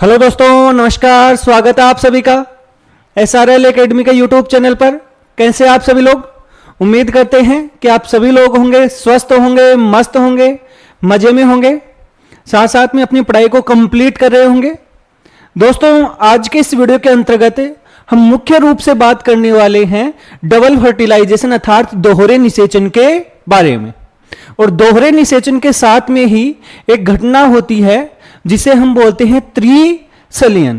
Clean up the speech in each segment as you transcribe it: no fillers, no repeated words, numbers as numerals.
Hello दोस्तों, नमस्कार। स्वागत है आप सभी का SRL एकेडमी के यूट्यूब चैनल पर। कैसे आप सभी लोग? उम्मीद करते हैं कि आप सभी लोग होंगे स्वस्थ होंगे, मस्त होंगे, मजे में होंगे, साथ साथ में अपनी पढ़ाई को कंप्लीट कर रहे होंगे। दोस्तों, आज के इस वीडियो के अंतर्गत हम मुख्य रूप से बात करने वाले हैं डबल फर्टिलाइजेशन अर्थात दोहरे निषेचन के बारे में। और दोहरे निषेचन के साथ में ही एक घटना होती है जिसे हम बोलते हैं त्रिसलियन।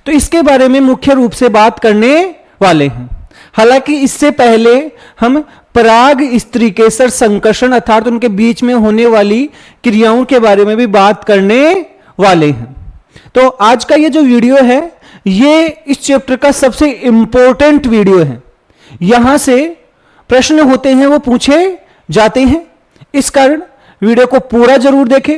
तो इसके बारे में मुख्य रूप से बात करने वाले हैं। हालांकि इससे पहले हम पराग स्त्रीकेसर संकर्षण अर्थात उनके बीच में होने वाली क्रियाओं के बारे में भी बात करने वाले हैं। तो आज का ये जो वीडियो है ये इस चैप्टर का सबसे इंपॉर्टेंट वीडियो है। यहां से प्रश्न होते हैं वो पूछे जाते हैं। इस कारण वीडियो को पूरा जरूर देखें।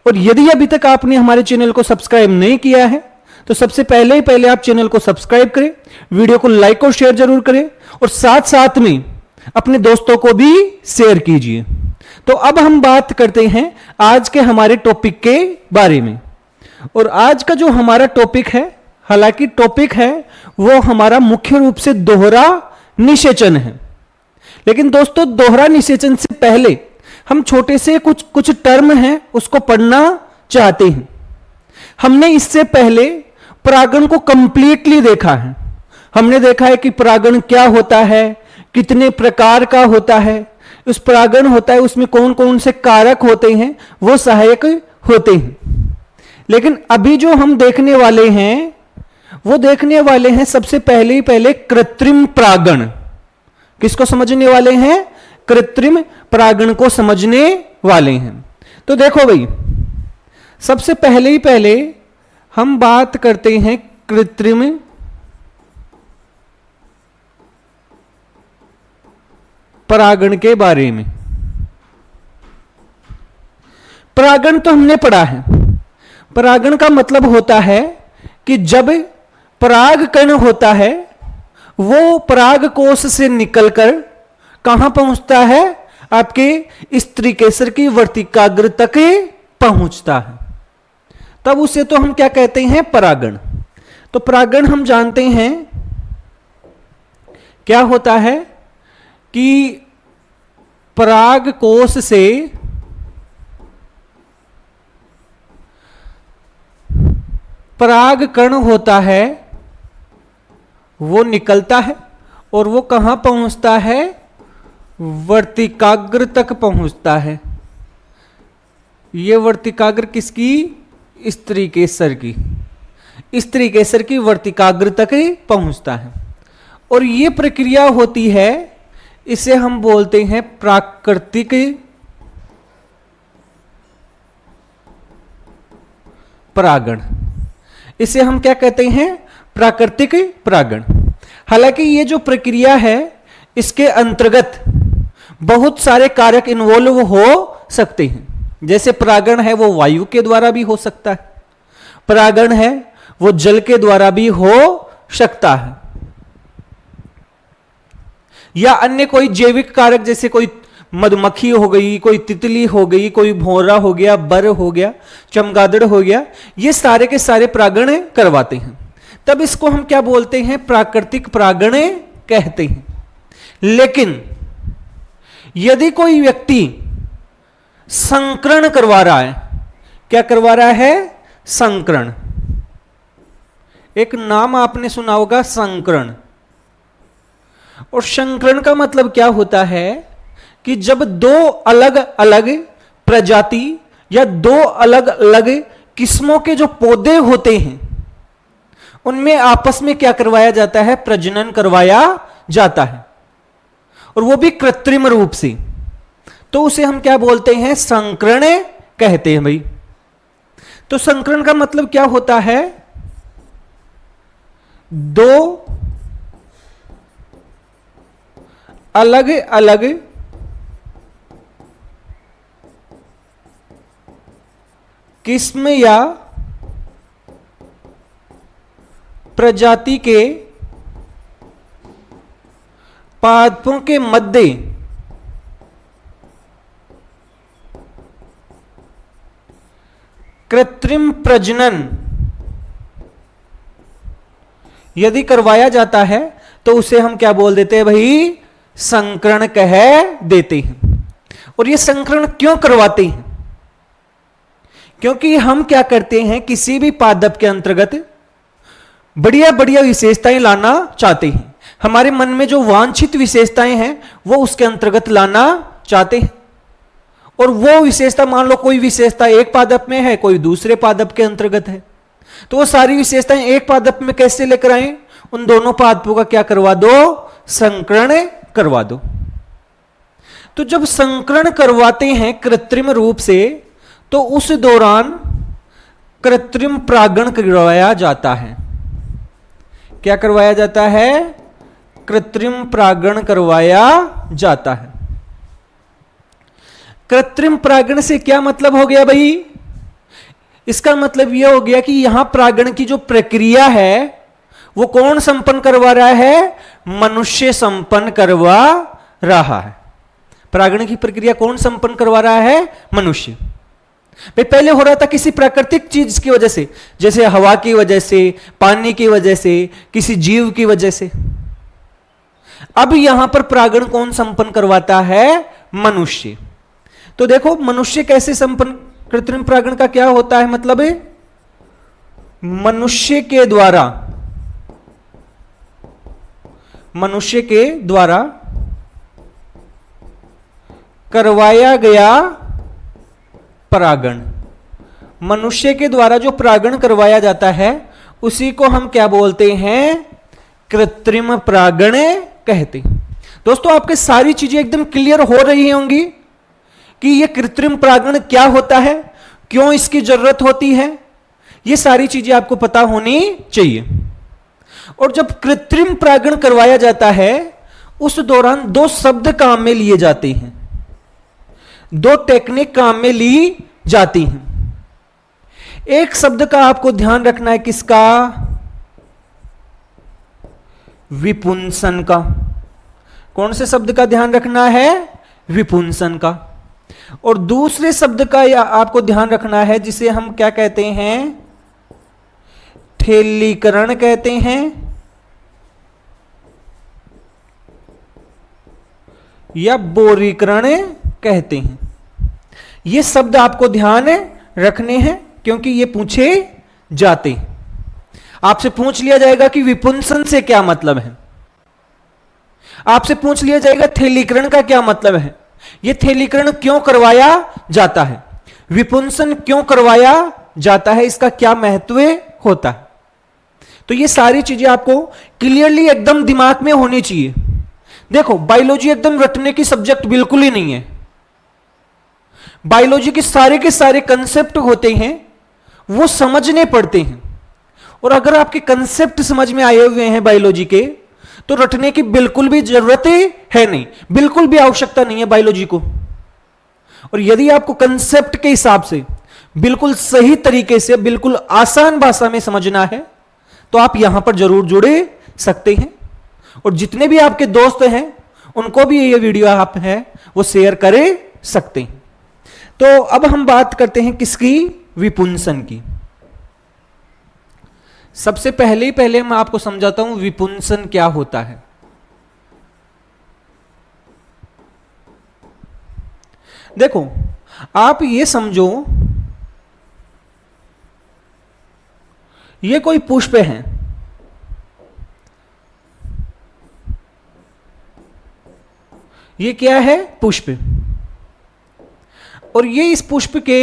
और यदि अभी तक आपने हमारे चैनल को सब्सक्राइब नहीं किया है तो सबसे पहले आप चैनल को सब्सक्राइब करें, वीडियो को लाइक और शेयर जरूर करें और साथ साथ में अपने दोस्तों को भी शेयर कीजिए। तो अब हम बात करते हैं आज के हमारे टॉपिक के बारे में। और आज का जो हमारा टॉपिक है, हालांकि टॉपिक है वो हमारा मुख्य रूप से दोहरा निषेचन है। लेकिन दोस्तों, दोहरा निषेचन से पहले हम छोटे से कुछ टर्म हैं उसको पढ़ना चाहते हैं। हमने इससे पहले परागण को कंप्लीटली देखा है। हमने देखा है कि परागण क्या होता है, कितने प्रकार का होता है, उस परागण होता है उसमें कौन कौन से कारक होते हैं, वो सहायक होते हैं। लेकिन अभी जो हम देखने वाले हैं वो देखने वाले हैं सबसे पहले कृत्रिम परागण। किसको समझने वाले हैं? कृत्रिम परागण को समझने वाले हैं। तो देखो भाई, सबसे पहले हम बात करते हैं कृत्रिम परागण के बारे में। परागण तो हमने पढ़ा है। परागण का मतलब होता है कि जब पराग कण होता है वो पराग कोश से निकलकर कहां पहुंचता है? आपके स्त्रीकेसर की वर्तिकाग्र तक पहुंचता है। तब उसे तो हम क्या कहते हैं? परागण। तो परागण हम जानते हैं क्या होता है कि पराग कोश से पराग कण होता है वो निकलता है और वो कहां पहुंचता है? वर्तिकाग्र तक पहुंचता है। ये वर्तिकाग्र किसकी? स्त्रीकेसर की। स्त्रीकेसर की वर्तिकाग्र तक पहुंचता है। और ये प्रक्रिया होती है, इसे हम बोलते हैं प्राकृतिक परागण। इसे हम क्या कहते हैं? प्राकृतिक परागण। हालांकि ये जो प्रक्रिया है इसके अंतर्गत बहुत सारे कारक इन्वॉल्व हो सकते हैं। जैसे परागण है वो वायु के द्वारा भी हो सकता है, परागण है वो जल के द्वारा भी हो सकता है, या अन्य कोई जैविक कारक जैसे कोई मधुमक्खी हो गई, कोई तितली हो गई, कोई भौरा हो गया, बर हो गया, चमगादड़ हो गया, ये सारे के सारे परागण करवाते हैं। तब इसको हम क्या बोलते हैं? प्राकृतिक परागण कहते हैं। लेकिन यदि कोई व्यक्ति संकरण करवा रहा है, क्या करवा रहा है? संकरण। एक नाम आपने सुना होगा, संकरण। और संकरण का मतलब क्या होता है कि जब दो अलग अलग प्रजाति या दो अलग अलग किस्मों के जो पौधे होते हैं उनमें आपस में क्या करवाया जाता है? प्रजनन करवाया जाता है, और वो भी कृत्रिम रूप से। तो उसे हम क्या बोलते हैं? संकरण कहते हैं भाई। तो संकरण का मतलब क्या होता है? दो अलग अलग किस्म या प्रजाति के पादपों के मध्य कृत्रिम प्रजनन यदि करवाया जाता है तो उसे हम क्या बोल देते हैं भाई, संकरण कह देते हैं। और ये संकरण क्यों करवाते हैं? क्योंकि हम क्या करते हैं, किसी भी पादप के अंतर्गत बढ़िया बढ़िया विशेषताएं लाना चाहते हैं। हमारे मन में जो वांछित विशेषताएं हैं वो उसके अंतर्गत लाना चाहते हैं। और वो विशेषता, मान लो कोई विशेषता एक पादप में है, कोई दूसरे पादप के अंतर्गत है, तो वो सारी विशेषताएं एक पादप में कैसे लेकर आए? उन दोनों पादपों का क्या करवा दो, संकरण करवा दो। तो जब संकरण करवाते हैं कृत्रिम रूप से, तो उस दौरान कृत्रिम परागण करवाया जाता है। क्या करवाया जाता है? कृत्रिम परागण करवाया जाता है। कृत्रिम परागण से क्या मतलब हो गया भाई? इसका मतलब यह हो गया कि यहां परागण की जो प्रक्रिया है वो कौन संपन्न करवा रहा है? मनुष्य संपन्न करवा रहा है। परागण की प्रक्रिया कौन संपन्न करवा रहा है? मनुष्य। भाई पहले हो रहा था किसी प्राकृतिक चीज की वजह से, जैसे हवा की वजह से, पानी की वजह से, किसी जीव की वजह से। अब यहां पर परागण कौन संपन्न करवाता है? मनुष्य। तो देखो मनुष्य कैसे संपन्न, कृत्रिम परागण का क्या होता है मतलब है? मनुष्य के द्वारा करवाया गया परागण। मनुष्य के द्वारा जो परागण करवाया जाता है उसी को हम क्या बोलते हैं? कृत्रिम परागण कहते हैं। दोस्तों आपके सारी चीजें एकदम क्लियर हो रही होंगी कि यह कृत्रिम परागण क्या होता है, क्यों इसकी जरूरत होती है, यह सारी चीजें आपको पता होनी चाहिए। और जब कृत्रिम परागण करवाया जाता है उस दौरान दो शब्द काम में लिए जाते हैं, दो टेक्निक काम में ली जाती हैं। एक शब्द का आपको ध्यान रखना है, किसका? विपुंसन का। कौन से शब्द का ध्यान रखना है? विपुंसन का। और दूसरे शब्द का आपको ध्यान रखना है जिसे हम क्या कहते हैं? ठेलीकरण कहते हैं या बोरीकरण कहते हैं। ये शब्द आपको ध्यान रखने हैं क्योंकि ये पूछे जाते हैं। आपसे पूछ लिया जाएगा कि विपुंसन से क्या मतलब है, आपसे पूछ लिया जाएगा थैलीकरण का क्या मतलब है, यह थैलीकरण क्यों करवाया जाता है, विपुंसन क्यों करवाया जाता है, इसका क्या महत्व होता है। तो ये सारी चीजें आपको क्लियरली एकदम दिमाग में होनी चाहिए। देखो बायोलॉजी एकदम रटने की सब्जेक्ट बिल्कुल ही नहीं है। बायोलॉजी के सारे कंसेप्ट होते हैं वो समझने पड़ते हैं, और अगर आपके कंसेप्ट समझ में आए हुए हैं बायोलॉजी के तो रटने की बिल्कुल भी जरूरत है नहीं, बिल्कुल भी आवश्यकता नहीं है बायोलॉजी को। और यदि आपको कंसेप्ट के हिसाब से बिल्कुल सही तरीके से बिल्कुल आसान भाषा में समझना है तो आप यहां पर जरूर जुड़े सकते हैं, और जितने भी आपके दोस्त हैं उनको भी ये वीडियो आप है वो शेयर करे सकते हैं। तो अब हम बात करते हैं किसकी? विपुंसन की। सबसे पहले मैं आपको समझाता हूं विपुंसन क्या होता है। देखो आप ये समझो, ये कोई पुष्प है, ये क्या है? पुष्प। और ये इस पुष्प के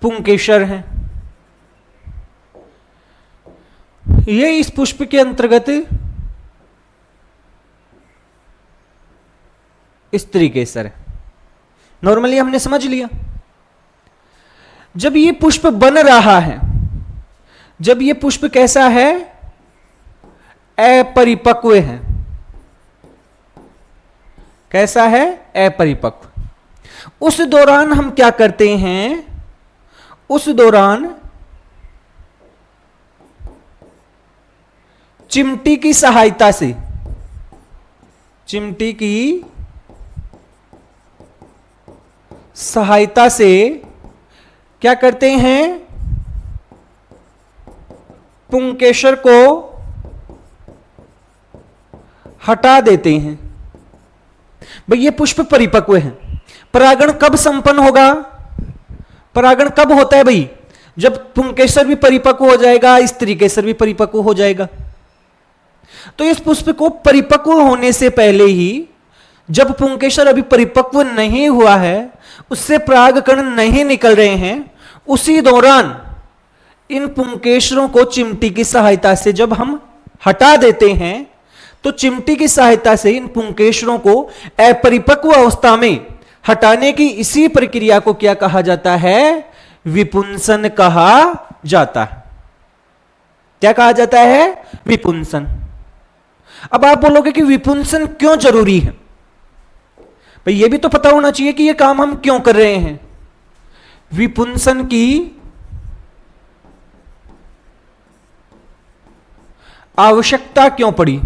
पुंकेसर हैं, ये इस पुष्प के अंतर्गत स्त्रीकेसर है। नॉर्मली हमने समझ लिया। जब ये पुष्प बन रहा है, जब ये पुष्प कैसा है? अपरिपक्व है। कैसा है? अपरिपक्व। उस दौरान हम क्या करते हैं? उस दौरान चिमटी की सहायता से, चिमटी की सहायता से क्या करते हैं? पुंकेसर को हटा देते हैं। भाई ये पुष्प परिपक्व है। परागण कब संपन्न होगा? परागण कब होता है भाई? जब पुंकेसर भी परिपक्व हो जाएगा, स्त्रीकेसर भी परिपक्व हो जाएगा। तो इस पुष्प को परिपक्व होने से पहले ही, जब पुंकेसर अभी परिपक्व नहीं हुआ है, उससे परागकण नहीं निकल रहे हैं, उसी दौरान इन पुंकेसरों को चिमटी की सहायता से जब हम हटा देते हैं, तो चिमटी की सहायता से इन पुंकेसरों को अपरिपक्व अवस्था में हटाने की इसी प्रक्रिया को क्या कहा जाता है? विपुंसन कहा जाता है। क्या कहा जाता है? विपुंसन। अब आप बोलोगे कि विपुंसन क्यों जरूरी है? भाई ये भी तो पता होना चाहिए कि ये काम हम क्यों कर रहे हैं। विपुंसन की आवश्यकता क्यों पड़ी?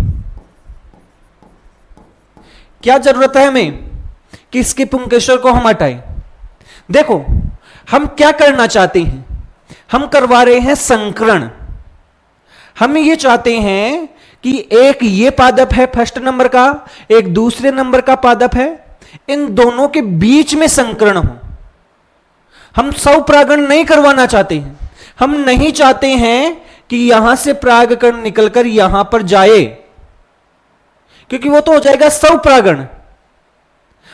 क्या जरूरत है हमें कि इसके पुंकेसर को हम हटाएं? देखो, हम क्या करना चाहते हैं? हम करवा रहे हैं संकरण। हम ये चाहते हैं कि एक ये पादप है फर्स्ट नंबर का, एक दूसरे नंबर का पादप है, इन दोनों के बीच में संकरण हो। हम स्वपरागण नहीं करवाना चाहते हैं। हम नहीं चाहते हैं कि यहां से परागकण निकलकर यहां पर जाए, क्योंकि वो तो हो जाएगा स्वपरागण,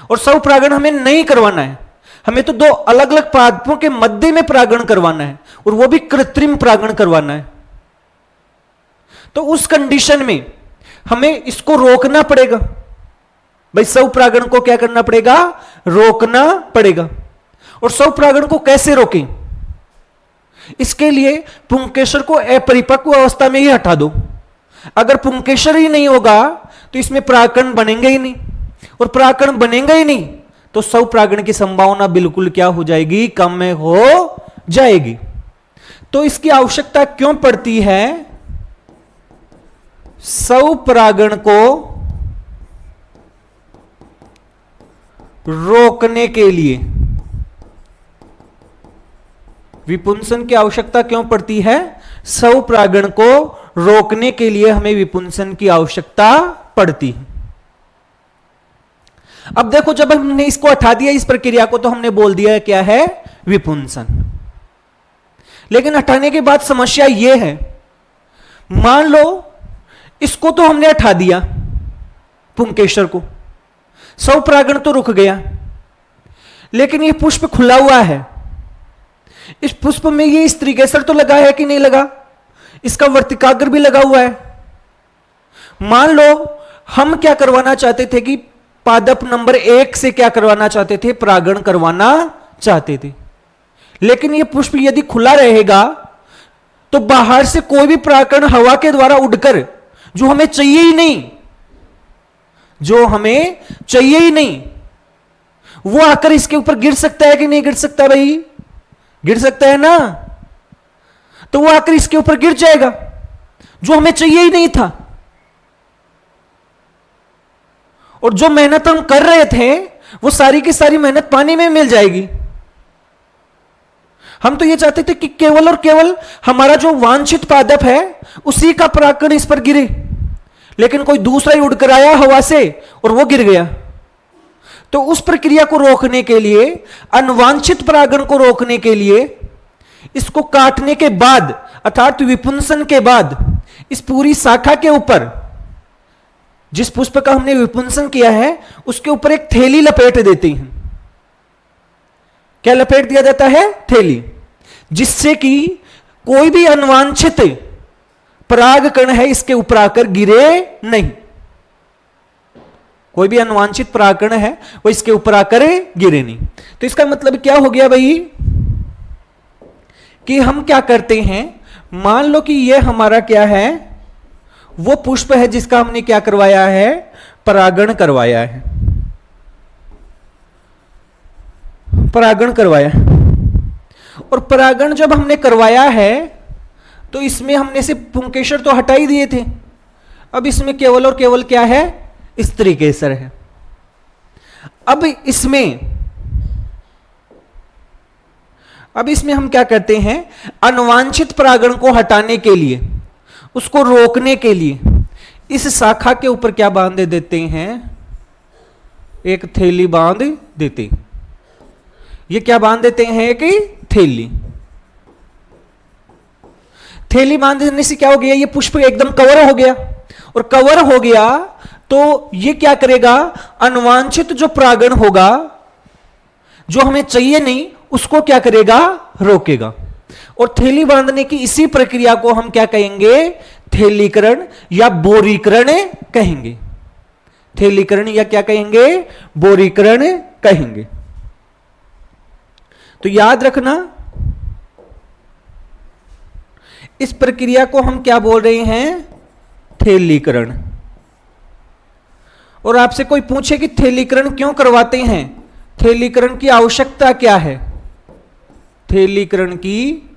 और स्वपरागण हमें नहीं करवाना है। हमें तो दो अलग अलग पादपों के मध्य में परागण करवाना है, और वो भी कृत्रिम परागण करवाना है। तो उस कंडीशन में हमें इसको रोकना पड़ेगा। भाई स्वपरागण को क्या करना पड़ेगा? रोकना पड़ेगा। और स्वपरागण को कैसे रोकें? इसके लिए पुंकेसर को अपरिपक्व अवस्था में ही हटा दो। अगर पुंकेसर ही नहीं होगा तो इसमें परागकण बनेंगे ही नहीं, और परागकण बनेंगे ही नहीं तो स्वपरागण की संभावना बिल्कुल क्या हो जाएगी? कम में हो जाएगी। तो इसकी आवश्यकता क्यों पड़ती है? स्वपरागण को रोकने के लिए विपुंसन की आवश्यकता क्यों पड़ती है? स्वपरागण को रोकने के लिए हमें विपुंसन की आवश्यकता पड़ती है। अब देखो, जब हमने इसको हटा दिया इस प्रक्रिया को, तो हमने बोल दिया क्या है? विपुंसन। लेकिन हटाने के बाद समस्या यह है, मान लो इसको तो हमने हटा दिया, पुंकेसर को, स्वपरागण तो रुक गया, लेकिन यह पुष्प खुला हुआ है। इस पुष्प में ये स्त्रीकेसर तो लगा है कि नहीं लगा? इसका वर्तिकाग्र भी लगा हुआ है। मान लो हम क्या करवाना चाहते थे कि पादप नंबर 1 से क्या करवाना चाहते थे? परागण करवाना चाहते थे। लेकिन यह पुष्प यदि खुला रहेगा तो बाहर से कोई भी परागकण हवा के द्वारा उड़कर, जो हमें चाहिए ही नहीं, जो हमें चाहिए ही नहीं, वो आकर इसके ऊपर गिर सकता है कि नहीं गिर सकता? भाई गिर सकता है ना। तो वो आकर इसके ऊपर गिर जाएगा, जो हमें चाहिए ही नहीं था। और जो मेहनत हम कर रहे थे वो सारी की सारी मेहनत पानी में मिल जाएगी। हम तो ये चाहते थे कि केवल और केवल हमारा जो वांछित पादप है उसी का परागकण इस पर गिरे, लेकिन कोई दूसरा ही उड़कर आया हवा से और वो गिर गया। तो उस प्रक्रिया को रोकने के लिए, अनवांछित परागण को रोकने के लिए, इसको काटने के बाद अर्थात विपुंसन के बाद इस पूरी शाखा के ऊपर, जिस पुष्प का हमने विपुंसन किया है उसके ऊपर एक थैली लपेट देते हैं। क्या लपेट दिया जाता है? थैली, जिससे कि कोई भी अनवांछित परागकण है इसके ऊपर आकर गिरे नहीं। कोई भी अनवांछित परागकण है वो इसके ऊपर आकर गिरे नहीं। तो इसका मतलब क्या हो गया भाई कि हम क्या करते हैं, मान लो कि ये हमारा क्या है, वो पुष्प है जिसका हमने क्या करवाया है? परागण करवाया है, परागण करवाया। और परागण जब हमने करवाया है तो इसमें हमने से पुंकेसर तो हटा ही दिए थे। अब इसमें केवल और केवल क्या है? स्त्रीकेसर है। अब इसमें हम क्या करते हैं? अनवांछित परागण को हटाने के लिए उसको रोकने के लिए इस शाखा के ऊपर क्या बांध देते हैं, एक थैली बांध देते। ये क्या बांध देते हैं कि थैली। थैली बांध देने से क्या हो गया, ये पुष्प एकदम कवर हो गया, और कवर हो गया तो ये क्या करेगा, अनवांछित जो परागण होगा जो हमें चाहिए नहीं उसको क्या करेगा, रोकेगा। और थैली बांधने की इसी प्रक्रिया को हम क्या कहेंगे, थैलीकरण या बोरीकरण कहेंगे। थैलीकरण या क्या कहेंगे, बोरीकरण कहेंगे। तो याद रखना इस प्रक्रिया को हम क्या बोल रहे हैं, थैलीकरण। और आपसे कोई पूछे कि थैलीकरण क्यों करवाते हैं, थैलीकरण की आवश्यकता क्या है, थैलीकरण की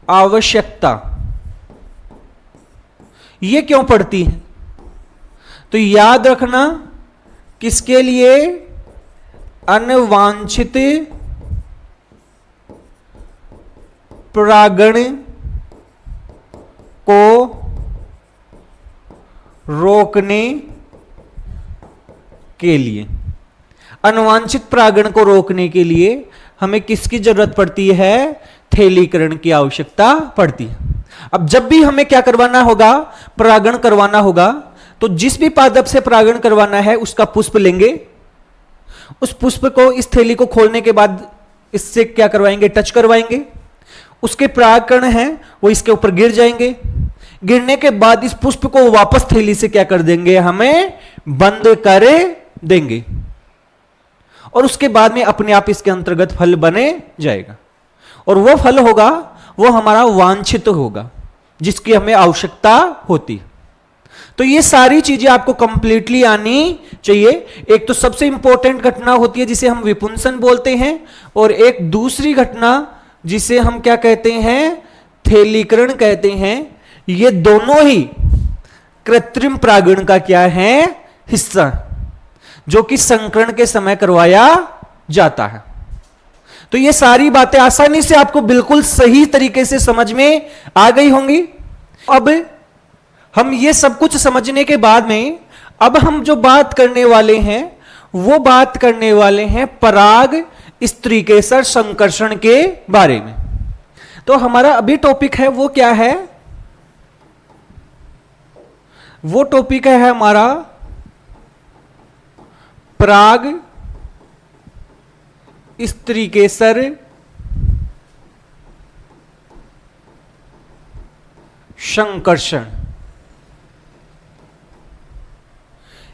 आवश्यकता ये क्यों पड़ती है, तो याद रखना किसके लिए, अनवांछित परागण को रोकने के लिए। अनवांछित परागण को रोकने के लिए हमें किसकी जरूरत पड़ती है, थैलीकरण की आवश्यकता पड़ती है। अब जब भी हमें क्या करवाना होगा, परागण करवाना होगा, तो जिस भी पादप से परागण करवाना है उसका पुष्प लेंगे, उस पुष्प को, इस थैली को खोलने के बाद इससे क्या करवाएंगे, टच करवाएंगे, उसके परागकण हैं वो इसके ऊपर गिर जाएंगे, गिरने के बाद इस पुष्प को वापस थैली से क्या कर देंगे, हमें बंद कर देंगे, और उसके बाद में अपने आप इसके अंतर्गत फल बने जाएगा, और वो फल होगा वो हमारा वांछित होगा जिसकी हमें आवश्यकता होती है। तो ये सारी चीजें आपको कंप्लीटली आनी चाहिए। एक तो सबसे इंपॉर्टेंट घटना होती है जिसे हम विपुंसन बोलते हैं, और एक दूसरी घटना जिसे हम क्या कहते हैं, थैलीकरण कहते हैं। ये दोनों ही कृत्रिम परागण का क्या है, हिस्सा, जो कि संकरण के समय करवाया जाता है। तो ये सारी बातें आसानी से आपको बिल्कुल सही तरीके से समझ में आ गई होंगी। अब हम ये सब कुछ समझने के बाद में अब हम जो बात करने वाले हैं वो बात करने वाले हैं पराग स्त्रीकेसर संकर्षण के बारे में। तो हमारा अभी टॉपिक है वो क्या है, वो टॉपिक है हमारा पराग स्त्रीकेसर संकर्षण।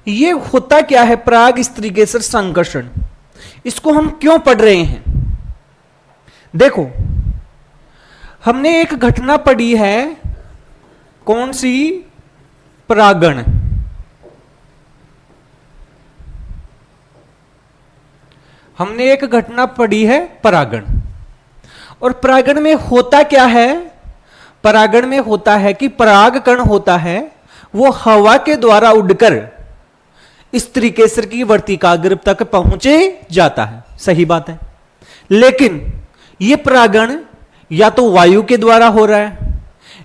ये होता क्या है पराग स्त्रीकेसर संकर्षण, इसको हम क्यों पढ़ रहे हैं। देखो हमने एक घटना पढ़ी है, कौन सी, परागण। हमने एक घटना पढ़ी है परागण, और परागण में होता क्या है, परागण में होता है कि परागकण होता है वो हवा के द्वारा उड़कर स्त्रीकेसर की वर्तिकाग्र तक पहुंचे जाता है, सही बात है। लेकिन ये परागण या तो वायु के द्वारा हो रहा है,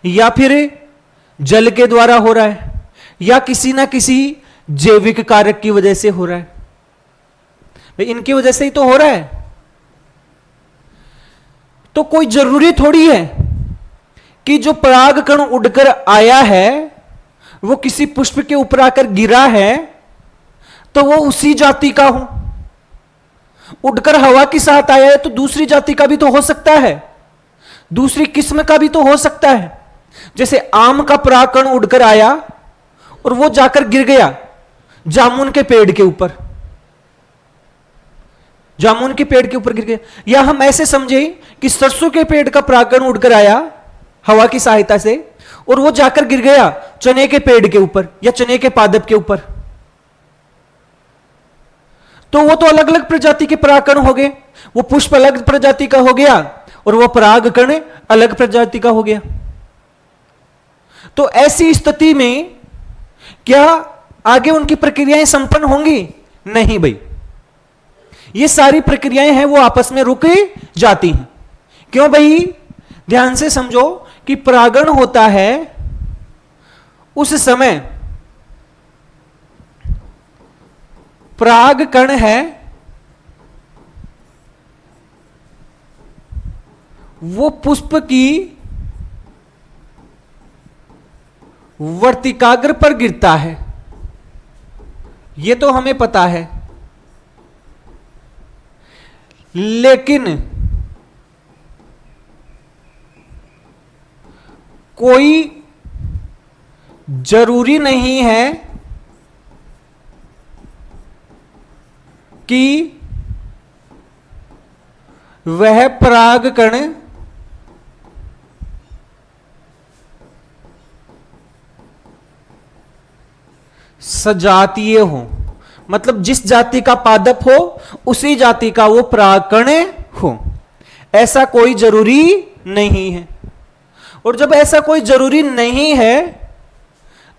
या फिर जल के द्वारा हो रहा है, या किसी ना किसी जैविक कारक की वजह से हो रहा है। इनकी वजह से ही तो हो रहा है। तो कोई जरूरी थोड़ी है कि जो परागकण उड़कर आया है वो किसी पुष्प के ऊपर आकर गिरा है तो वो उसी जाति का हो। उड़कर हवा के साथ आया है तो दूसरी जाति का भी तो हो सकता है, दूसरी किस्म का भी तो हो सकता है। जैसे आम का परागकण उड़कर आया और वो जाकर गिर गया जामुन के पेड़ के ऊपर, जामुन के पेड़ के ऊपर गिर गया। या हम ऐसे समझे कि सरसों के पेड़ का परागकण उड़कर आया हवा की सहायता से और वो जाकर गिर गया चने के पेड़ के ऊपर या चने के पादप के ऊपर, तो वो तो अलग अलग प्रजाति के परागकण हो गए। वो पुष्प अलग प्रजाति का हो गया और वो परागकण अलग प्रजाति का हो गया। तो ऐसी स्थिति में क्या आगे उनकी प्रक्रियाएं संपन्न होंगी? नहीं भाई, ये सारी प्रक्रियाएं हैं वो आपस में रुक जाती हैं। क्यों भाई? ध्यान से समझो कि परागण होता है उस समय पराग कण है वो पुष्प की वर्तिकाग्र पर गिरता है, यह तो हमें पता है। लेकिन कोई जरूरी नहीं है कि वह परागकण सजातीय हो, मतलब जिस जाति का पादप हो उसी जाति का वो परागकण हो, ऐसा कोई जरूरी नहीं है। और जब ऐसा कोई जरूरी नहीं है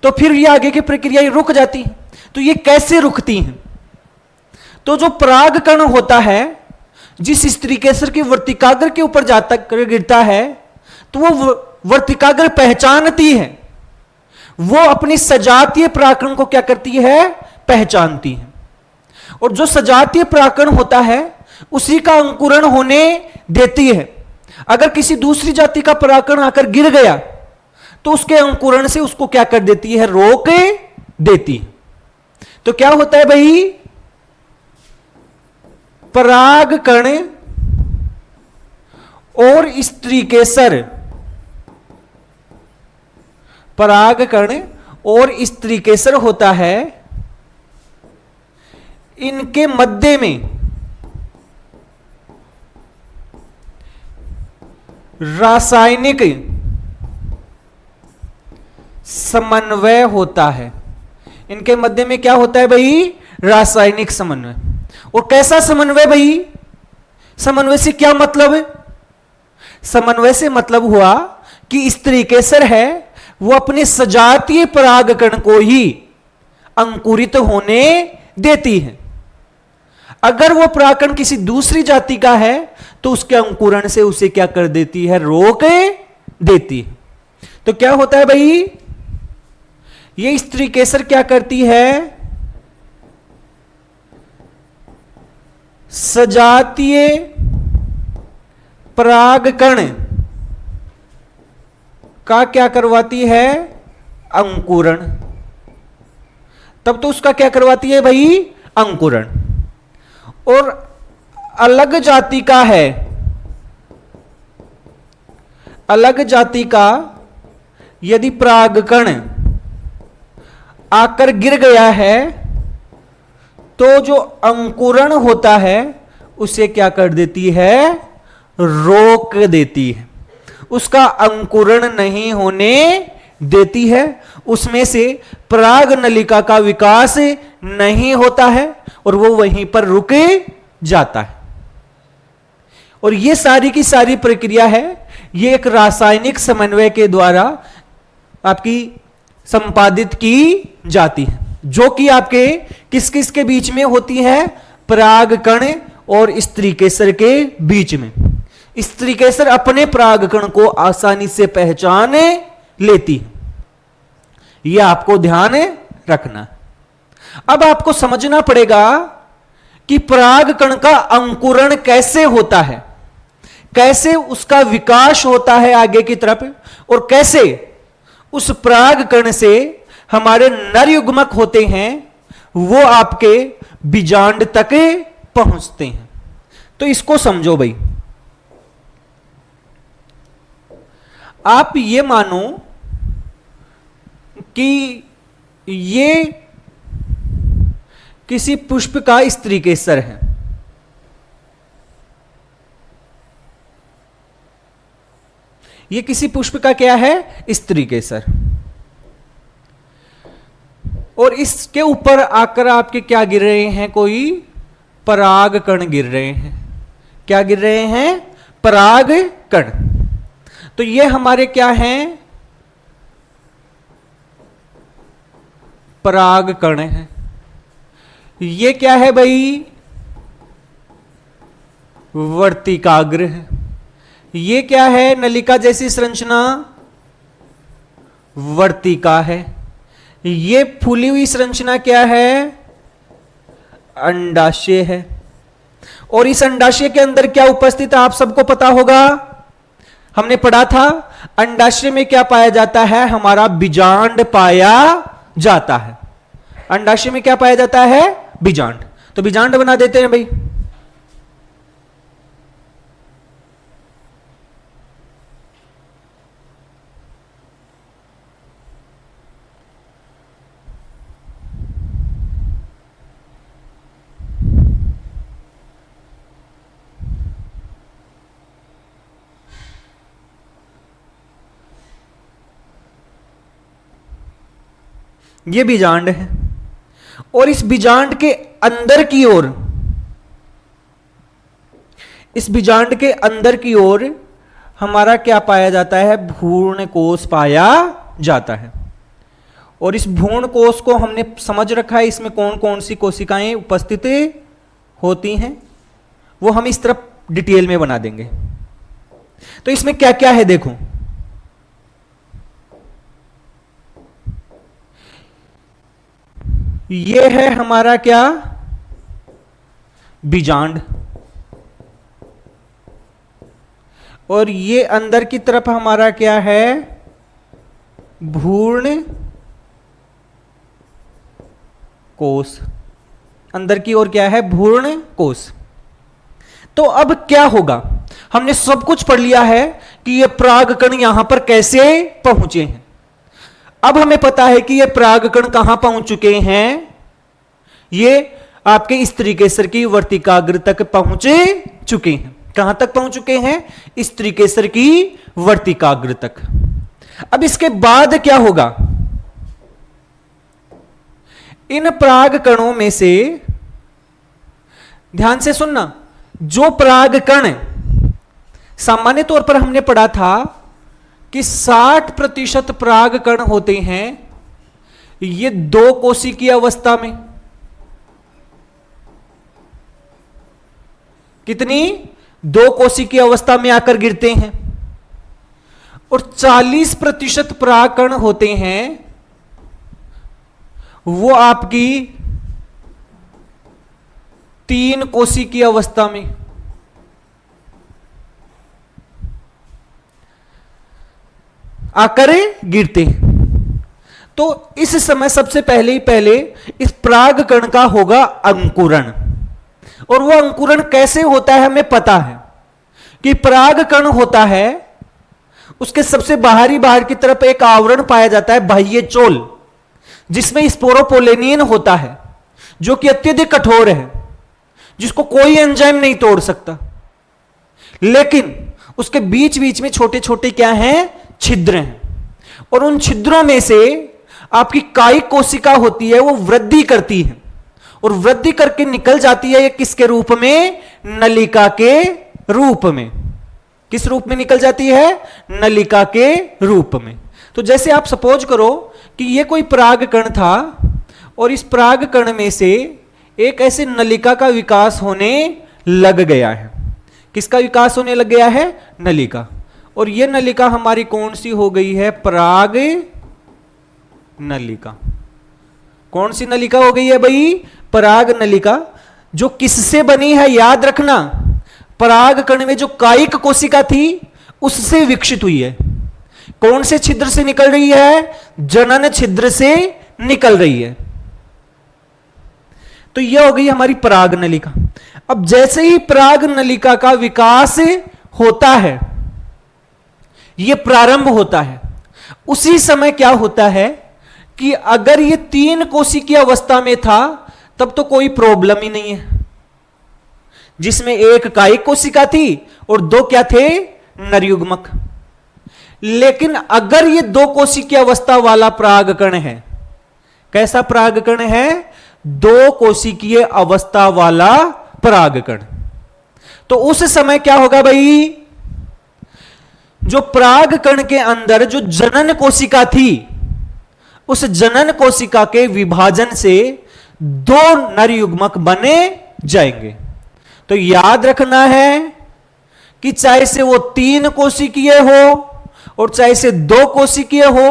तो फिर ये आगे की प्रक्रिया रुक जाती है। तो ये कैसे रुकती हैं? तो जो परागकण होता है जिस स्त्री केसर की वर्तिकाग्र के ऊपर जाता गिरता है तो वो वर्तिकाग्र पहचानती है, वो अपनी सजातीय परागकण को क्या करती है? पहचानती है। और जो सजातीय परागकण होता है उसी का अंकुरण होने देती है। अगर किसी दूसरी जाति का परागकण आकर गिर गया तो उसके अंकुरण से उसको क्या कर देती है? रोक देती है। तो क्या होता है भाई? परागकण और स्त्री केसर, परागकण और स्त्री केसर होता है, इनके मध्य में रासायनिक समन्वय होता है। इनके मध्य में क्या होता है भाई? रासायनिक समन्वय। और कैसा समन्वय भाई? समन्वय से क्या मतलब है? समन्वय से मतलब हुआ कि स्त्री केसर है वो अपने सजातीय परागकण को ही अंकुरित होने देती है। अगर वो परागकण किसी दूसरी जाति का है तो उसके अंकुरण से उसे क्या कर देती है? रोक देती है। तो क्या होता है भाई? ये स्त्री केसर क्या करती है? सजातीय परागकण का क्या करवाती है? अंकुरण। तब तो उसका क्या करवाती है भाई? अंकुरण। और अलग जाति का है, अलग जाति का यदि परागकण आकर गिर गया है तो जो अंकुरण होता है उसे क्या कर देती है? रोक देती है, उसका अंकुरण नहीं होने देती है, उसमें से पराग नलिका का विकास नहीं होता है और वो वहीं पर रुक जाता है। और ये सारी की सारी प्रक्रिया है, ये एक रासायनिक समन्वय के द्वारा आपकी संपादित की जाती है, जो कि आपके किस किस के बीच में होती है? परागकण और स्त्री केसर के बीच में। स्त्री केसर अपने परागकण को आसानी से पहचान लेती है, यह आपको ध्यान रखना। अब आपको समझना पड़ेगा कि परागकण का अंकुरण कैसे होता है, कैसे उसका विकास होता है आगे की तरफ, और कैसे उस परागकण से हमारे नर युग्मक होते हैं वो आपके बीजांड तक पहुंचते हैं। तो इसको समझो भाई। आप ये मानो कि ये किसी पुष्प का स्त्री केसर है, ये किसी पुष्प का क्या है? स्त्री केसर। और इसके ऊपर आकर आपके क्या गिर रहे हैं? कोई परागकण गिर रहे हैं। क्या गिर रहे हैं? परागकण। तो ये हमारे क्या हैं? परागकण है। ये क्या है भाई? वर्तिकाग्र है। ये क्या है? नलिका जैसी संरचना वर्तिका है। ये फूली हुई संरचना क्या है? अंडाशय है। और इस अंडाशय के अंदर क्या उपस्थित है आप सबको पता होगा, हमने पढ़ा था अंडाशय में क्या पाया जाता है? हमारा बीजांड पाया जाता है। अंडाशय में क्या पाया जाता है? बीजांड। तो बीजांड बना देते हैं भाई। ये बीजांड है और इस बीजांड के अंदर की ओर, इस बीजांड के अंदर की ओर हमारा क्या पाया जाता है? भ्रूण कोश पाया जाता है। और इस भ्रूण कोश को हमने समझ रखा है, इसमें कौन कौन सी कोशिकाएं उपस्थित होती हैं, वो हम इस तरफ डिटेल में बना देंगे। तो इसमें क्या क्या है देखो, ये है हमारा क्या? बीजांड। और ये अंदर की तरफ हमारा क्या है? भ्रूण कोश। अंदर की ओर क्या है? भ्रूण कोश। तो अब क्या होगा? हमने सब कुछ पढ़ लिया है कि ये परागकण यहां पर कैसे पहुंचे हैं। अब हमें पता है कि ये परागकण कहां पहुंच चुके हैं? ये आपके स्त्री केसर की वर्तिकाग्र तक पहुंचे चुके हैं। कहां तक पहुंच चुके हैं? स्त्री केसर की वर्तिकाग्र तक। अब इसके बाद क्या होगा? इन परागकणों में से, ध्यान से सुनना, जो परागकण सामान्य तौर पर हमने पढ़ा था कि 60% परागकण होते हैं ये दो कोशिकीय अवस्था में। कितनी? दो कोशिकीय अवस्था में आकर गिरते हैं। और 40% परागकण होते हैं वो आपकी 3 कोशिकीय अवस्था में। आकर गिरते हैं। तो इस समय सबसे पहले इस परागकण का होगा अंकुरण। और वो अंकुरण कैसे होता है? हमें पता है कि परागकण होता है, उसके सबसे बाहर की तरफ एक आवरण पाया जाता है, बाह्य चोल, जिसमें स्पोरोपोलेनियन होता है, जो कि अत्यधिक कठोर है, जिसको कोई एंजाइम नहीं तोड़ सकता। लेकिन उसके बीच बीच में छोटे छोटे क्या हैं? छिद्र हैं। और उन छिद्रों में से आपकी कायिक कोशिका होती है, वो वृद्धि करती है और वृद्धि करके निकल जाती है। ये किसके रूप में? नलिका के रूप में। किस रूप में निकल जाती है? नलिका के रूप में। तो जैसे आप सपोज करो कि ये कोई परागकण था और इस परागकण में से एक ऐसे नलिका का विकास होने लग गया है। किसका विकास होने लग गया है? नलिका। और ये नलिका हमारी कौन सी हो गई है? पराग नलिका। कौन सी नलिका हो गई है भाई? पराग नलिका। जो किससे बनी है? याद रखना, परागकण में जो कायिक कोशिका थी उससे विकसित हुई है। कौन से छिद्र से निकल रही है? जनन छिद्र से निकल रही है। तो यह हो गई हमारी पराग नलिका। अब जैसे ही पराग नलिका का विकास होता है, यह प्रारंभ होता है, उसी समय क्या होता है कि अगर ये 3 कोशिकीय अवस्था में था तब तो कोई प्रॉब्लम ही नहीं है, जिसमें एक कायिक कोशिका थी और 2 क्या थे? नरयुग्मक। लेकिन अगर ये 2 कोशिकीय अवस्था वाला परागकण है, कैसा परागकण है? 2 कोशिकीय अवस्था वाला परागकण, तो उस समय क्या होगा भाई? जो परागकण के अंदर जो जनन कोशिका थी, उस जनन कोशिका के विभाजन से 2 नरयुग्मक बने जाएंगे। तो याद रखना है कि चाहे से वो 3 कोशिकीय हो और चाहे से 2 कोशिकीय हो,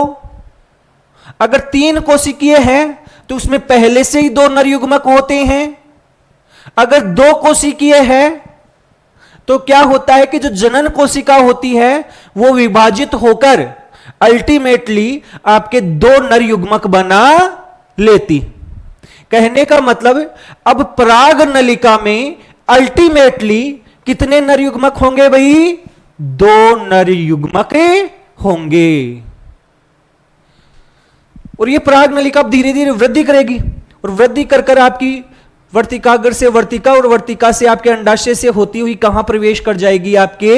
अगर 3 कोशिकीय है तो उसमें पहले से ही 2 नर युग्मक होते हैं। अगर 2 कोशिकीय है तो क्या होता है कि जो जनन कोशिका होती है वो विभाजित होकर अल्टीमेटली आपके 2 नर युग्मक बना लेती। कहने का मतलब अब पराग नलिका में अल्टीमेटली कितने नर युग्मक होंगे भाई? 2 नर युग्मक होंगे। और ये पराग नलिका अब धीरे धीरे वृद्धि करेगी और वृद्धि कर कर आपकी वर्तिकाग्र से वर्तिका और वर्तिका से आपके अंडाशय से होती हुई कहां प्रवेश कर जाएगी? आपके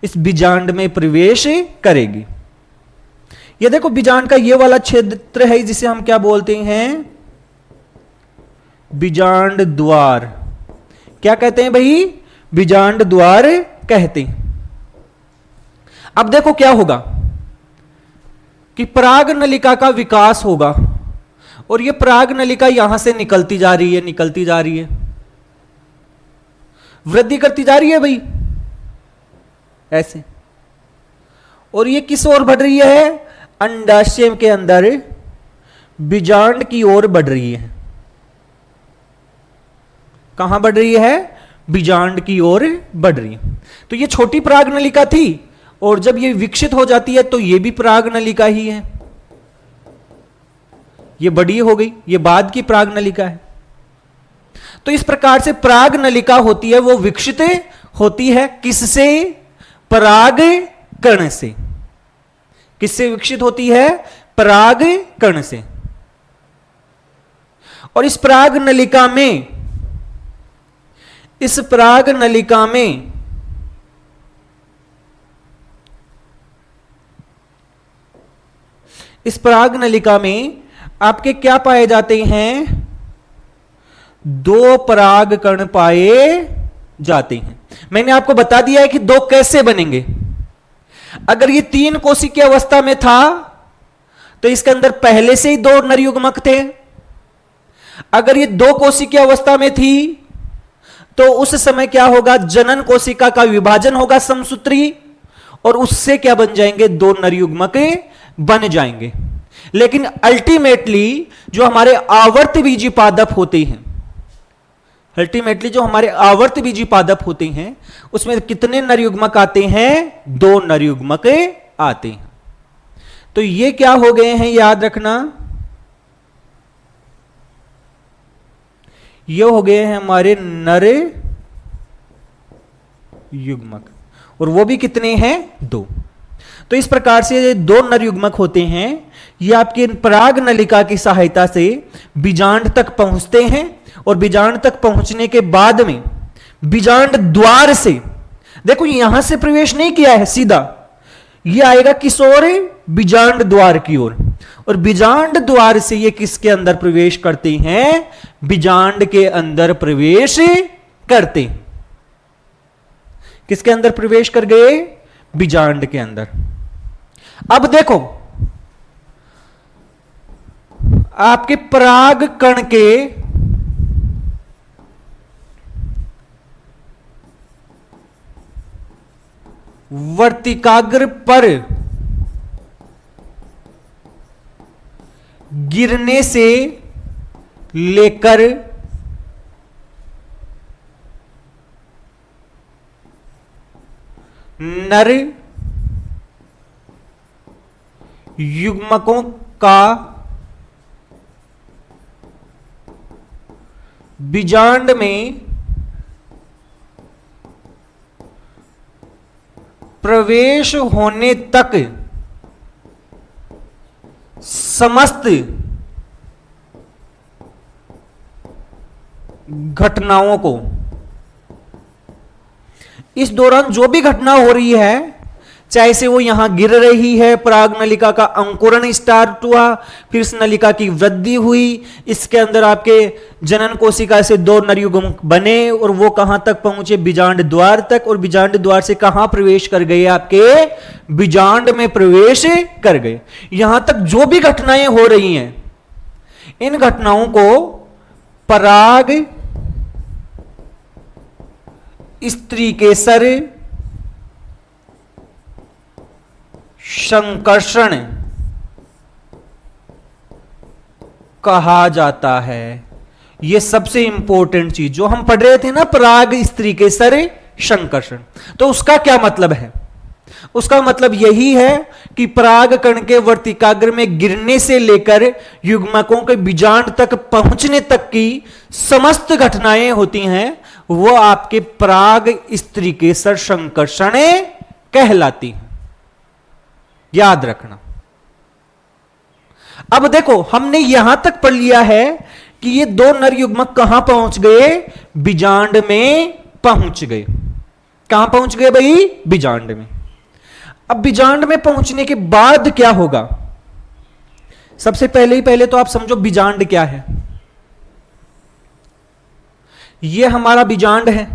इस बीजांड में प्रवेश करेगी। ये देखो बीजांड का ये वाला क्षेत्र है जिसे हम क्या बोलते हैं? बीजांड द्वार। क्या कहते हैं भाई? बीजांड द्वार कहते हैं। अब देखो क्या होगा कि पराग नलिका का विकास होगा और ये पराग नलिका यहां से निकलती जा रही है, निकलती जा रही है, वृद्धि करती जा रही है भाई ऐसे। और ये किस ओर बढ़ रही है? अंडाशय के अंदर बीजांड की ओर बढ़ रही है। कहां बढ़ रही है? बीजांड की ओर बढ़ रही है। तो ये छोटी पराग नलिका थी और जब ये विकसित हो जाती है तो ये भी पराग नलिका ही है। ये बड़ी हो गई, ये बाद की पराग नलिका है। तो इस प्रकार से पराग नलिका होती है वो विकसित होती है किससे? पराग कण से। किससे विकसित होती है? पराग कण से। और इस पराग नलिका में इस पराग नलिका में इस पराग नलिका में आपके क्या पाए जाते हैं? 2 पराग कण पाए जाते हैं। मैंने आपको बता दिया है कि 2 कैसे बनेंगे। अगर ये 3 कोशिकीय अवस्था में था तो इसके अंदर पहले से ही 2 नर युग्मक थे। अगर ये 2 कोशिकीय अवस्था में थी तो उस समय क्या होगा? जनन कोशिका का विभाजन होगा समसूत्री और उससे क्या बन जाएंगे? 2 नर युग्मक बन जाएंगे। लेकिन अल्टीमेटली जो हमारे आवर्त बीजी पादप होते हैं, अल्टीमेटली जो हमारे आवर्त बीजी पादप होते हैं उसमें कितने नर युग्मक आते हैं? 2 नर युग्मक आते हैं। तो ये क्या हो गए हैं? याद रखना, ये हो गए हैं हमारे नर युग्मक और वो भी कितने हैं? 2। तो इस प्रकार से ये 2 नर युग्मक होते हैं। ये आपकी पराग नलिका की सहायता से बीजांड तक पहुंचते हैं और बीजांड तक पहुंचने के बाद में बीजांड द्वार से, देखो यहां से प्रवेश नहीं किया है सीधा, ये आएगा किस ओर? बीजांड द्वार की ओर। और बीजांड द्वार से ये किसके अंदर प्रवेश करते हैं? बीजांड के अंदर प्रवेश करते हैं। किसके अंदर प्रवेश कर गए? बीजांड के अंदर। अब देखो आपके पराग कण के वर्तिकाग्र पर गिरने से लेकर नर युग्मकों का बीजांड में प्रवेश होने तक समस्त घटनाओं को, इस दौरान जो भी घटना हो रही है, चाहे से वो यहां गिर रही है, पराग नलिका का अंकुरण स्टार्ट हुआ, फिर इस नलिका की वृद्धि हुई, इसके अंदर आपके जनन कोशिका से 2 नर युग्मक बने और वो कहां तक पहुंचे? बीजांड द्वार तक। और बीजांड द्वार से कहां प्रवेश कर गए? आपके बीजांड में प्रवेश कर गए। यहां तक जो भी घटनाएं हो रही हैं, इन घटनाओं को पराग स्त्रीकेसर संकर्षण कहा जाता है। यह सबसे इंपॉर्टेंट चीज जो हम पढ़ रहे थे ना, पराग स्त्री के सर संकर्षण, तो उसका क्या मतलब है? उसका मतलब यही है कि पराग कण के वर्तिकाग्र में गिरने से लेकर युग्मकों के बीजांड तक पहुंचने तक की समस्त घटनाएं होती हैं, वो आपके पराग स्त्री के सर संकर्षण कहलाती हैं। याद रखना। अब देखो, हमने यहां तक पढ़ लिया है कि ये दो नर युग्मक कहां पहुंच गए? बीजांड में पहुंच गए। कहां पहुंच गए भाई? बीजांड में। अब बीजांड में पहुंचने के बाद क्या होगा? सबसे पहले तो आप समझो बीजांड क्या है। यह हमारा बीजांड है।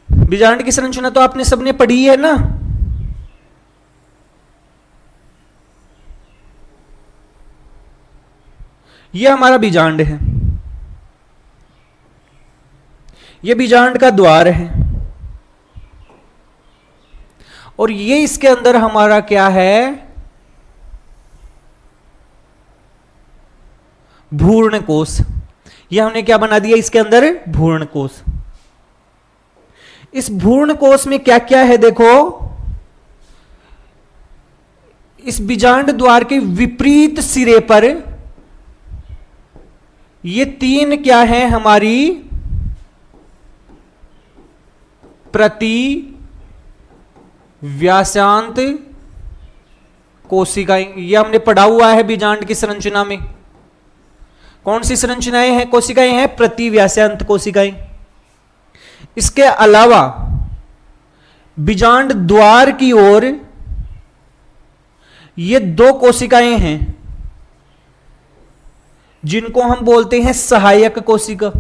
बीजांड की संरचना तो आपने सबने पढ़ी है ना। यह हमारा बीजांड है। यह बीजांड का द्वार है और ये इसके अंदर हमारा क्या है? भ्रूण कोश। यह हमने क्या बना दिया इसके अंदर? भ्रूण कोश। इस भ्रूण कोश में क्या क्या है देखो। इस बीजांड द्वार के विपरीत सिरे पर ये तीन क्या है हमारी? प्रति व्यासांत कोशिकाएं। यह हमने पढ़ा हुआ है बीजांड की संरचना में। कौन सी संरचनाएं हैं? कोशिकाएं हैं प्रति व्यासांत कोशिकाएं। इसके अलावा बीजांड द्वार की ओर ये दो कोशिकाएं हैं जिनको हम बोलते हैं सहायक कोशिका।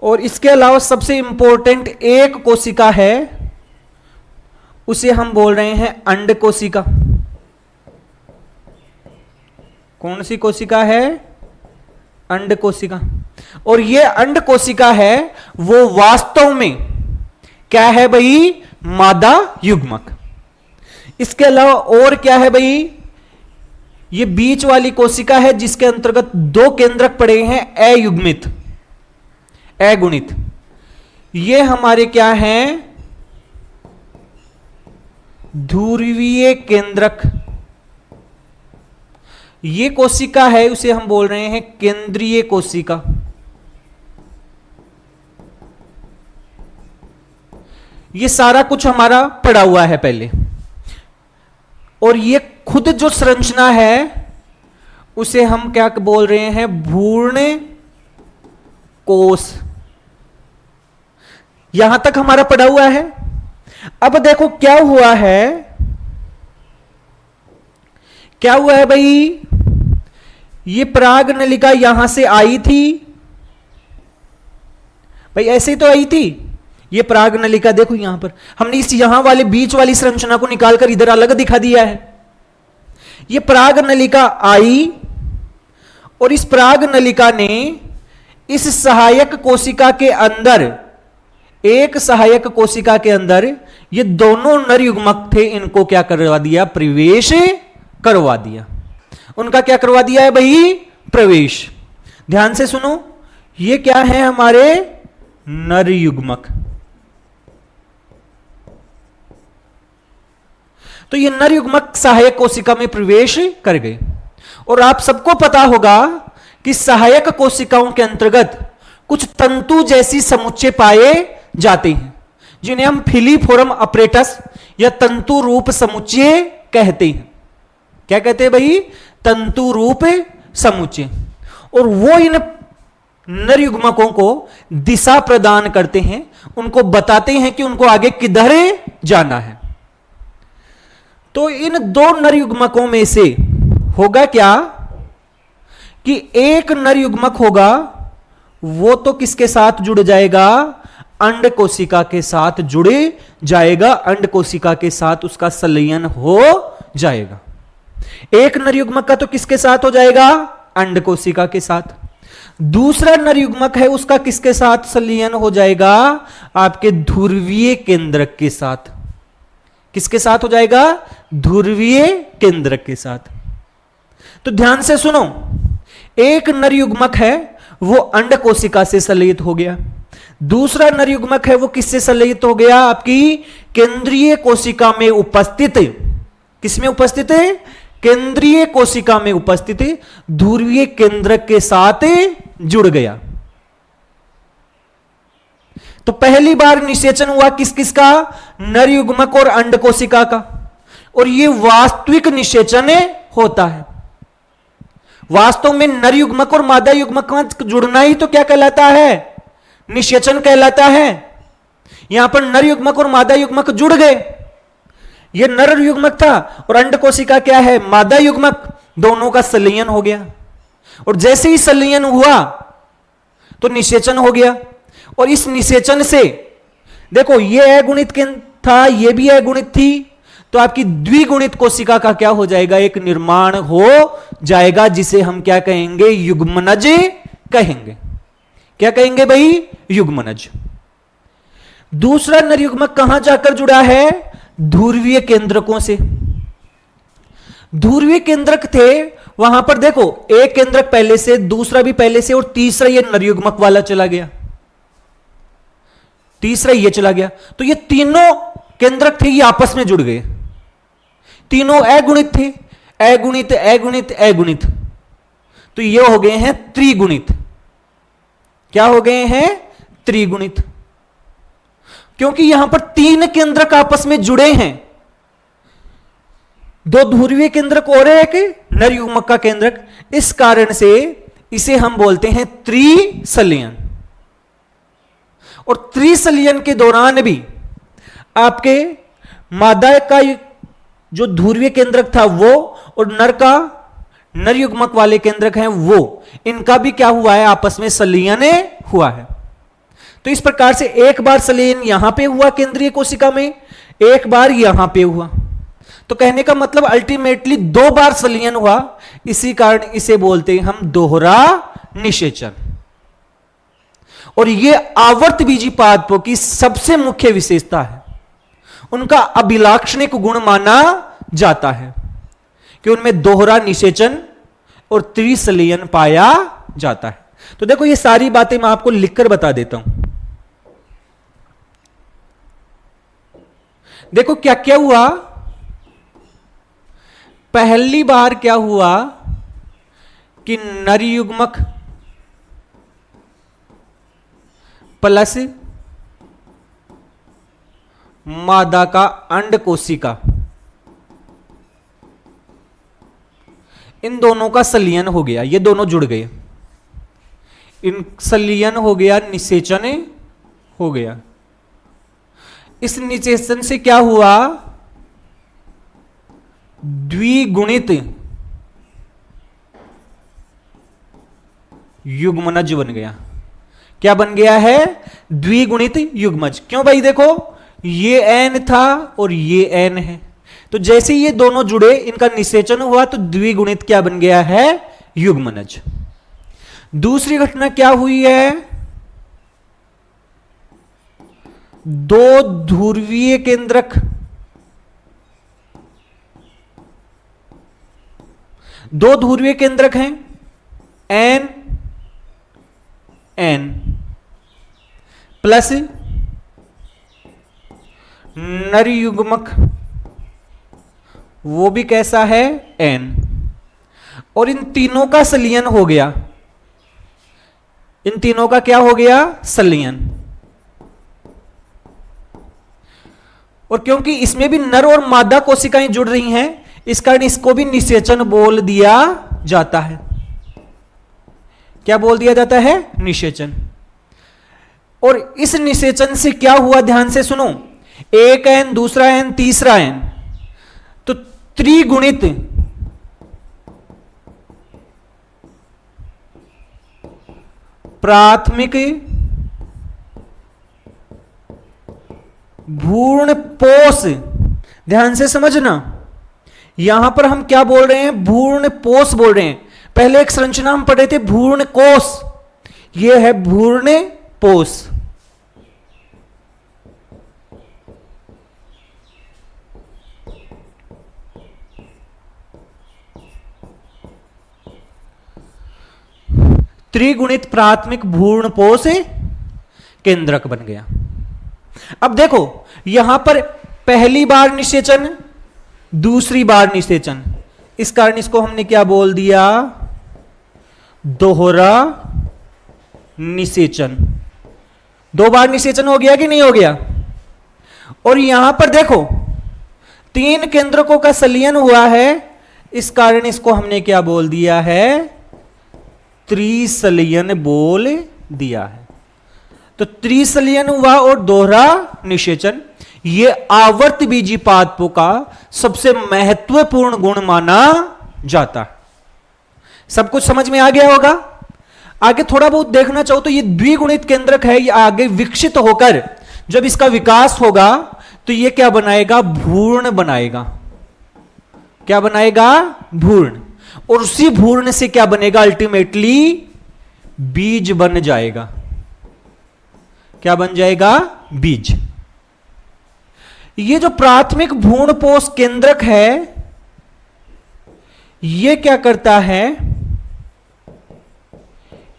और इसके अलावा सबसे इंपॉर्टेंट एक कोशिका है, उसे हम बोल रहे हैं अंड कोशिका। कौन सी कोशिका है? अंड कोशिका। और यह अंड कोशिका है वो वास्तव में क्या है भाई? मादा युग्मक। इसके अलावा और क्या है भाई? ये बीच वाली कोशिका है जिसके अंतर्गत दो केंद्रक पड़े हैं अयुग्मित, अगुणित। ये हमारे क्या हैं? ध्रुवीय केंद्रक। ये कोशिका है उसे हम बोल रहे हैं केंद्रीय कोशिका। ये सारा कुछ हमारा पड़ा हुआ है पहले। और ये खुद जो संरचना है उसे हम क्या बोल रहे हैं? भ्रूण कोश। यहां तक हमारा पड़ा हुआ है। अब देखो क्या हुआ है? क्या हुआ है भाई? ये पराग नलिका यहां से आई थी भाई, ऐसे ही तो आई थी। ये पराग नलिका देखो यहां पर हमने इस यहां वाले बीच वाली संरचना को निकालकर इधर अलग दिखा दिया है। ये पराग नलिका आई और इस पराग नलिका ने इस सहायक कोशिका के अंदर, एक सहायक कोशिका के अंदर ये दोनों नर युग्मक थे, इनको क्या करवा दिया? प्रवेश करवा दिया। उनका क्या करवा दिया है भाई? प्रवेश। ध्यान से सुनो, ये क्या है हमारे? नर युग्मक। तो ये नर युग्मक सहायक कोशिका में प्रवेश कर गए। और आप सबको पता होगा कि सहायक कोशिकाओं के अंतर्गत कुछ तंतु जैसी समुच्चय पाए जाते हैं जिन्हें हम फिलीफोरम अपरेटस या तंतु रूप समुच्चय कहते हैं। क्या कहते हैं भाई? तंतु रूप समुच्चय। और वो इन नर युग्मकों को दिशा प्रदान करते हैं, उनको बताते हैं कि उनको आगे किधर जाना है। तो इन दो नर युग्मकों में से होगा क्या कि एक नर युग्मक होगा वो तो किसके साथ जुड़ जाएगा? अंड कोशिका के साथ जुड़े जाएगा। अंड कोशिका के साथ उसका संलयन हो जाएगा। एक नर युग्मक का तो किसके साथ हो जाएगा? अंड कोशिका के साथ। दूसरा नर युग्मक है उसका किसके साथ संलयन हो जाएगा? आपके ध्रुवीय केंद्रक के साथ। किसके साथ हो जाएगा? ध्रुवीय केंद्रक के साथ। तो ध्यान से सुनो, एक नर युग्मक है वो अंड कोशिका से संलयित हो गया, दूसरा नर युग्मक है वो किससे संलयित हो गया? आपकी केंद्रीय कोशिका में उपस्थित, किसमें उपस्थित है? केंद्रीय कोशिका में उपस्थित ध्रुवीय केंद्रक के साथ जुड़ गया। तो पहली बार निषेचन हुआ किस किस का? नर युग्मक और अंड कोशिका का। और यह वास्तविक निषेचन होता है। वास्तव में नर युग्मक और मादा युग्मक का जुड़ना ही तो क्या कहलाता है? निषेचन कहलाता है। यहां पर नर युग्मक और मादा युग्मक जुड़ गए। यह नर युग्मक था और अंड कोशिका क्या है? मादा युग्मक। दोनों का संलयन हो गया और जैसे ही संलयन हुआ तो निषेचन हो गया। और इस निषेचन से देखो, यह अगुणित था, यह भी अगुणित थी, तो आपकी द्विगुणित कोशिका का क्या हो जाएगा? एक निर्माण हो जाएगा, जिसे हम क्या कहेंगे? युग्मनज कहेंगे। क्या कहेंगे भाई? युग्मनज। दूसरा नर युग्मक कहां जाकर जुड़ा है? ध्रुवीय केंद्रकों से। ध्रुवीय केंद्रक थे वहां पर, देखो एक केंद्रक पहले से, दूसरा भी पहले से, और तीसरा ये नर युग्मक वाला चला गया, तीसरा ये चला गया। तो ये तीनों केंद्रक थे, ये आपस में जुड़ गए। तीनों अगुणित थे, अगुणित अगुणित अगुणित, तो ये हो गए हैं त्रिगुणित। क्या हो गए हैं? त्रिगुणित। क्योंकि यहां पर तीन केंद्रक आपस में जुड़े हैं, दो ध्रुवीय केंद्रक और एक नर युग्मक का केंद्रक, इस कारण से इसे हम बोलते हैं त्रिसंलयन। और त्रिसंलयन के दौरान भी आपके मादा का जो ध्रुवीय केंद्रक था वो, और नर का, नर युग्मक वाले केंद्रक हैं वो, इनका भी क्या हुआ है? आपस में संलयन हुआ है। तो इस प्रकार से एक बार संलयन यहां पे हुआ केंद्रीय कोशिका में, एक बार यहां पे हुआ। तो कहने का मतलब अल्टीमेटली दो बार संलयन हुआ, इसी कारण इसे बोलते हैं हम दोहरा निषेचन। और यह आवर्त बीजी पादपों की सबसे मुख्य विशेषता है, उनका अभिलाक्षणिक गुण माना जाता है कि उनमें दोहरा निषेचन और त्रिसंलयन पाया जाता है। तो देखो, ये सारी बातें मैं आपको लिखकर बता देता हूं। देखो क्या क्या हुआ। पहली बार क्या हुआ कि नर युग्मक प्लस मादा का अंड कोशिका, इन दोनों का संलयन हो गया, ये दोनों जुड़ गए, इन संलयन हो गया, निषेचन हो गया। इस निषेचन से क्या हुआ? द्विगुणित युग्मनज बन गया। क्या बन गया है? द्विगुणित युग्मज। क्यों भाई? देखो ये एन था और ये एन है, तो जैसे ये दोनों जुड़े, इनका निषेचन हुआ, तो द्विगुणित क्या बन गया है? युग्मनज। दूसरी घटना क्या हुई है? दो ध्रुवीय केंद्रक, दो ध्रुवीय केंद्रक हैं, एन एन प्लस नर युग्मक, वो भी कैसा है? एन। और इन तीनों का संलयन हो गया, इन तीनों का क्या हो गया? संलयन। और क्योंकि इसमें भी नर और मादा कोशिकाएं जुड़ रही हैं, इस कारण इसको भी निषेचन बोल दिया जाता है। क्या बोल दिया जाता है? निषेचन। और इस निषेचन से क्या हुआ? ध्यान से सुनो, एक एन, दूसरा एन, तीसरा एन, तो त्रिगुणित प्राथमिक भ्रूण पोष, ध्यान से समझना, यहां पर हम क्या बोल रहे हैं, भ्रूण पोष बोल रहे हैं। पहले एक संरचना हम पढ़े थे भ्रूण कोष, यह है भ्रूण पोष। त्रिगुणित प्राथमिक भ्रूणपोष केंद्रक बन गया। अब देखो यहां पर पहली बार निषेचन, दूसरी बार निषेचन, इस कारण इसको हमने क्या बोल दिया, दोहरा निषेचन। 2 बार निषेचन हो गया कि नहीं हो गया। और यहां पर देखो 3 केंद्रकों का संलयन हुआ है, इस कारण इसको हमने क्या बोल दिया है, त्रिसंलयन बोल दिया है। तो त्रिसंलयन हुआ और दोहरा निषेचन, ये आवर्त बीजी पादपों का सबसे महत्वपूर्ण गुण माना जाता है। सब कुछ समझ में आ गया होगा। आगे थोड़ा बहुत देखना चाहो तो ये द्विगुणित केंद्रक है, ये आगे विकसित होकर जब इसका विकास होगा तो ये क्या बनाएगा, भ्रूण बनाएगा। क्या बनाएगा, भ्रूण। और उसी भ्रूण से क्या बनेगा, अल्टीमेटली बीज बन जाएगा। क्या बन जाएगा, बीज। ये जो प्राथमिक भ्रूणपोष केंद्रक है, ये क्या करता है,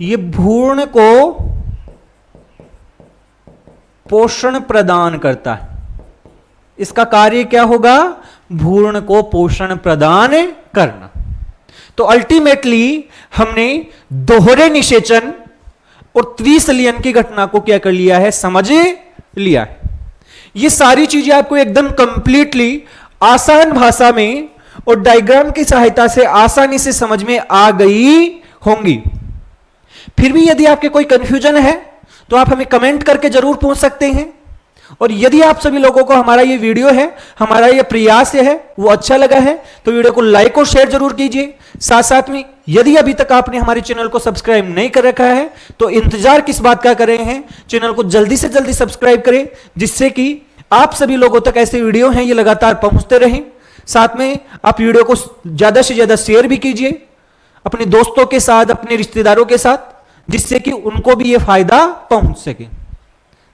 ये भ्रूण को पोषण प्रदान करता है। इसका कार्य क्या होगा, भ्रूण को पोषण प्रदान करना। तो अल्टीमेटली हमने दोहरे निषेचन और त्रिसंलयन की घटना को क्या कर लिया है, समझ लिया है। ये सारी चीजें आपको एकदम कंप्लीटली आसान भाषा में और डायग्राम की सहायता से आसानी से समझ में आ गई होंगी। फिर भी यदि आपके कोई कंफ्यूजन है तो आप हमें कमेंट करके जरूर पूछ सकते हैं। और यदि आप सभी लोगों को हमारा ये वीडियो है, हमारा ये प्रयास है, वो अच्छा लगा है तो वीडियो को लाइक और शेयर जरूर कीजिए। साथ साथ में यदि अभी तक आपने हमारे चैनल को सब्सक्राइब नहीं कर रखा है तो इंतजार किस बात का कर रहे हैं, चैनल को जल्दी से जल्दी सब्सक्राइब करें, जिससे कि आप सभी लोगों तक ऐसे वीडियो हैं ये लगातार पहुंचते रहें। साथ में आप वीडियो को ज्यादा से ज्यादा शेयर भी कीजिए अपने दोस्तों के साथ, अपने रिश्तेदारों के साथ, जिससे कि उनको भी ये फायदा पहुंच सके।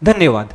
धन्यवाद।